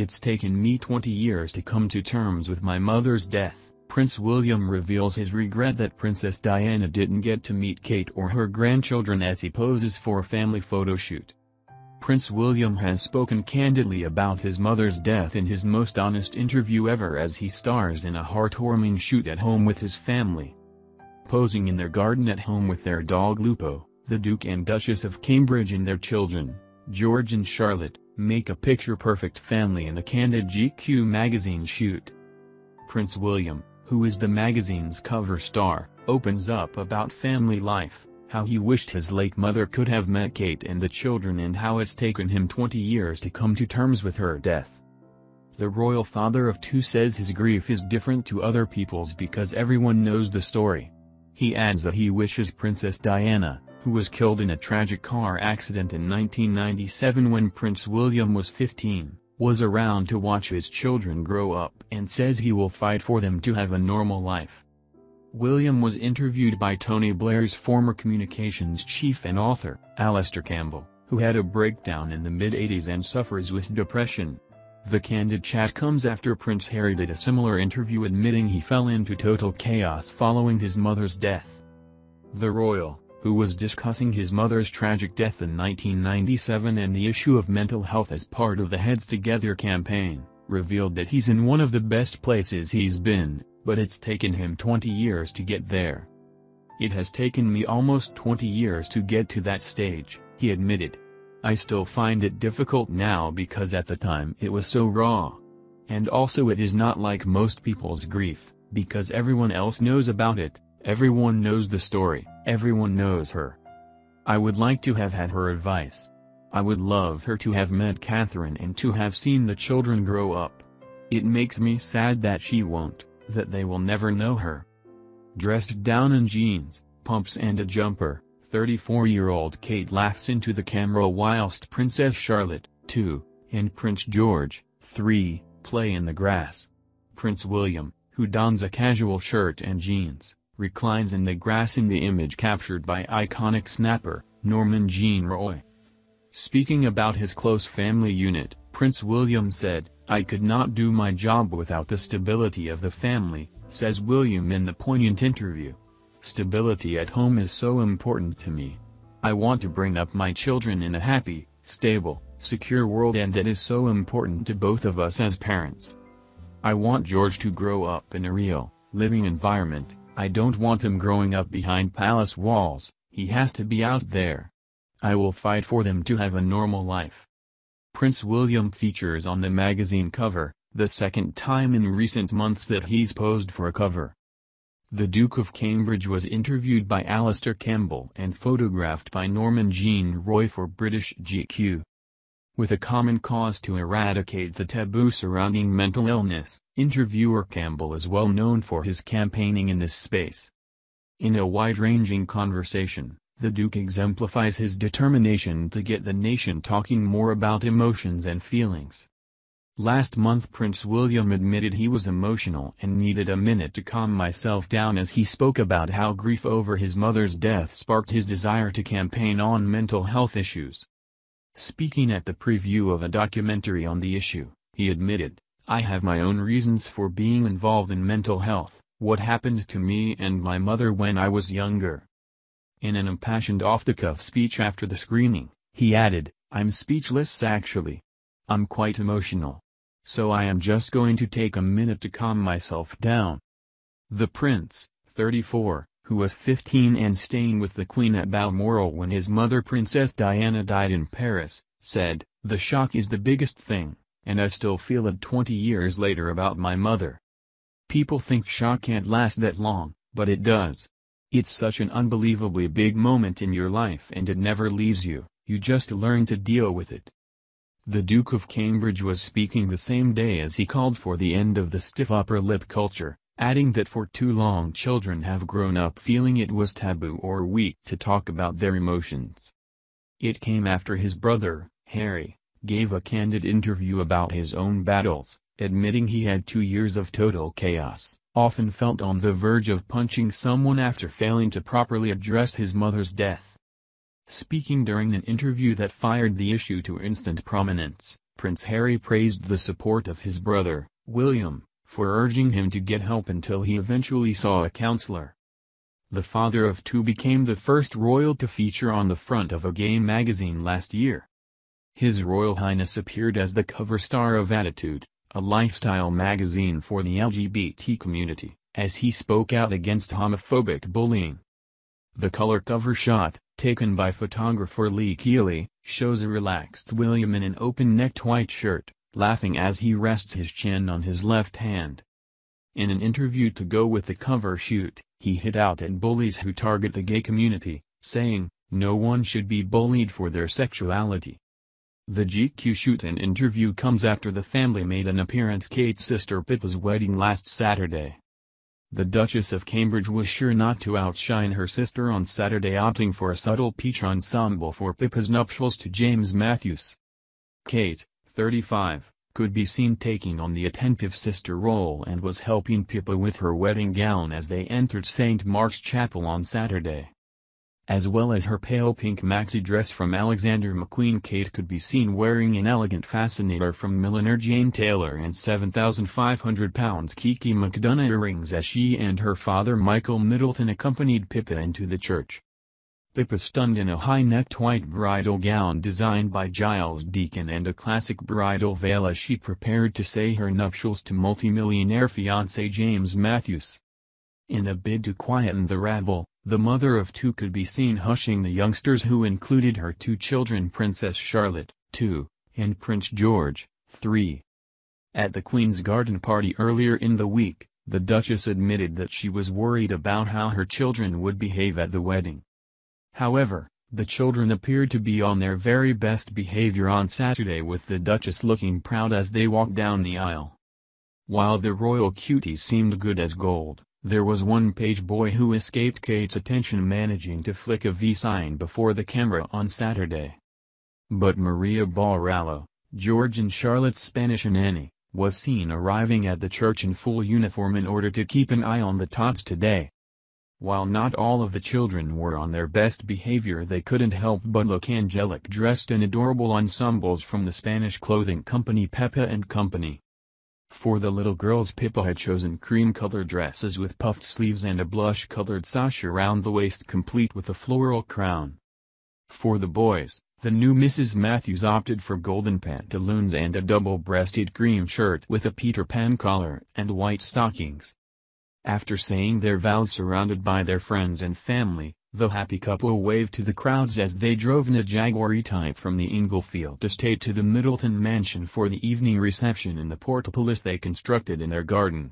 It's taken me 20 years to come to terms with my mother's death. Prince William reveals his regret that Princess Diana didn't get to meet Kate or her grandchildren as he poses for a family photo shoot. Prince William has spoken candidly about his mother's death in his most honest interview ever as he stars in a heartwarming shoot at home with his family. Posing in their garden at home with their dog Lupo, the Duke and Duchess of Cambridge and their children, George and Charlotte, make a picture-perfect family in the Candid GQ magazine shoot. Prince William, who is the magazine's cover star, opens up about family life, how he wished his late mother could have met Kate and the children and how it's taken him 20 years to come to terms with her death. The royal father of two says his grief is different to other people's because everyone knows the story. He adds that he wishes Princess Diana, who was killed in a tragic car accident in 1997 when Prince William was 15, was around to watch his children grow up and says he will fight for them to have a normal life. William was interviewed by Tony Blair's former communications chief and author, Alastair Campbell, who had a breakdown in the mid-80s and suffers with depression. The candid chat comes after Prince Harry did a similar interview admitting he fell into total chaos following his mother's death. The royal, who was discussing his mother's tragic death in 1997 and the issue of mental health as part of the Heads Together campaign, revealed that he's in one of the best places he's been, but it's taken him 20 years to get there. "It has taken me almost 20 years to get to that stage," he admitted. "I still find it difficult now because at the time it was so raw. And also it is not like most people's grief, because everyone else knows about it, everyone knows the story, everyone knows her. I would like to have had her advice. I would love her to have met Catherine and to have seen the children grow up. It makes me sad that she won't, that they will never know her." Dressed down in jeans, pumps and a jumper, 34-year-old Kate laughs into the camera whilst Princess Charlotte, 2, and Prince George, 3, play in the grass. Prince William, who dons a casual shirt and jeans, reclines in the grass in the image captured by iconic snapper, Norman Jean Roy. Speaking about his close family unit, Prince William said, "I could not do my job without the stability of the family," says William in the poignant interview. "Stability at home is so important to me. I want to bring up my children in a happy, stable, secure world and that is so important to both of us as parents. I want George to grow up in a real, living environment. I don't want him growing up behind palace walls, he has to be out there. I will fight for them to have a normal life." Prince William features on the magazine cover, the second time in recent months that he's posed for a cover. The Duke of Cambridge was interviewed by Alastair Campbell and photographed by Norman Jean Roy for British GQ. With a common cause to eradicate the taboo surrounding mental illness, interviewer Campbell is well known for his campaigning in this space. In a wide-ranging conversation, the Duke exemplifies his determination to get the nation talking more about emotions and feelings. Last month Prince William admitted he was emotional and needed a minute to calm myself down as he spoke about how grief over his mother's death sparked his desire to campaign on mental health issues. Speaking at the preview of a documentary on the issue, he admitted, "I have my own reasons for being involved in mental health, what happened to me and my mother when I was younger." In an impassioned off-the-cuff speech after the screening, he added, "I'm speechless actually. I'm quite emotional. So I am just going to take a minute to calm myself down." The prince, 34, who was 15 and staying with the Queen at Balmoral when his mother Princess Diana died in Paris, said, "The shock is the biggest thing, and I still feel it 20 years later about my mother. People think shock can't last that long, but it does. It's such an unbelievably big moment in your life and it never leaves you, you just learn to deal with it." The Duke of Cambridge was speaking the same day as he called for the end of the stiff upper lip culture, adding that for too long children have grown up feeling it was taboo or weak to talk about their emotions. It came after his brother, Harry, gave a candid interview about his own battles, admitting he had 2 years of total chaos, often felt on the verge of punching someone after failing to properly address his mother's death. Speaking during an interview that fired the issue to instant prominence, Prince Harry praised the support of his brother, William, for urging him to get help until he eventually saw a counselor. The father of two became the first royal to feature on the front of a gay magazine last year. His Royal Highness appeared as the cover star of Attitude, a lifestyle magazine for the LGBT community, as he spoke out against homophobic bullying. The color cover shot, taken by photographer Lee Keeley, shows a relaxed William in an open-necked white shirt, laughing as he rests his chin on his left hand. In an interview to go with the cover shoot, he hit out at bullies who target the gay community, saying, "No one should be bullied for their sexuality." The GQ shoot and interview comes after the family made an appearance at Kate's sister Pippa's wedding last Saturday. The Duchess of Cambridge was sure not to outshine her sister on Saturday, opting for a subtle peach ensemble for Pippa's nuptials to James Matthews. Kate, 35, could be seen taking on the attentive sister role and was helping Pippa with her wedding gown as they entered St. Mark's Chapel on Saturday. As well as her pale pink maxi dress from Alexander McQueen, Kate could be seen wearing an elegant fascinator from milliner Jane Taylor and £7,500 Kiki McDonough earrings as she and her father Michael Middleton accompanied Pippa into the church. Pippa stunned in a high-necked white bridal gown designed by Giles Deacon and a classic bridal veil as she prepared to say her nuptials to multimillionaire fiancé James Matthews. In a bid to quieten the rabble, the mother of two could be seen hushing the youngsters, who included her two children, Princess Charlotte, 2, and Prince George, 3. At the Queen's garden party earlier in the week, the Duchess admitted that she was worried about how her children would behave at the wedding. However, the children appeared to be on their very best behavior on Saturday, with the Duchess looking proud as they walked down the aisle. While the royal cuties seemed good as gold, there was one page boy who escaped Kate's attention, managing to flick a V sign before the camera on Saturday. But Maria Barallo, George and Charlotte's Spanish nanny, was seen arriving at the church in full uniform in order to keep an eye on the tots today. While not all of the children were on their best behavior, they couldn't help but look angelic dressed in adorable ensembles from the Spanish clothing company Pepa & Company. For the little girls, Pippa had chosen cream-colored dresses with puffed sleeves and a blush-colored sash around the waist, complete with a floral crown. For the boys, the new Mrs. Matthews opted for golden pantaloons and a double-breasted cream shirt with a Peter Pan collar and white stockings. After saying their vows surrounded by their friends and family, the happy couple waved to the crowds as they drove in a Jaguar E-Type from the Inglefield estate to the Middleton mansion for the evening reception in the portcullis they constructed in their garden.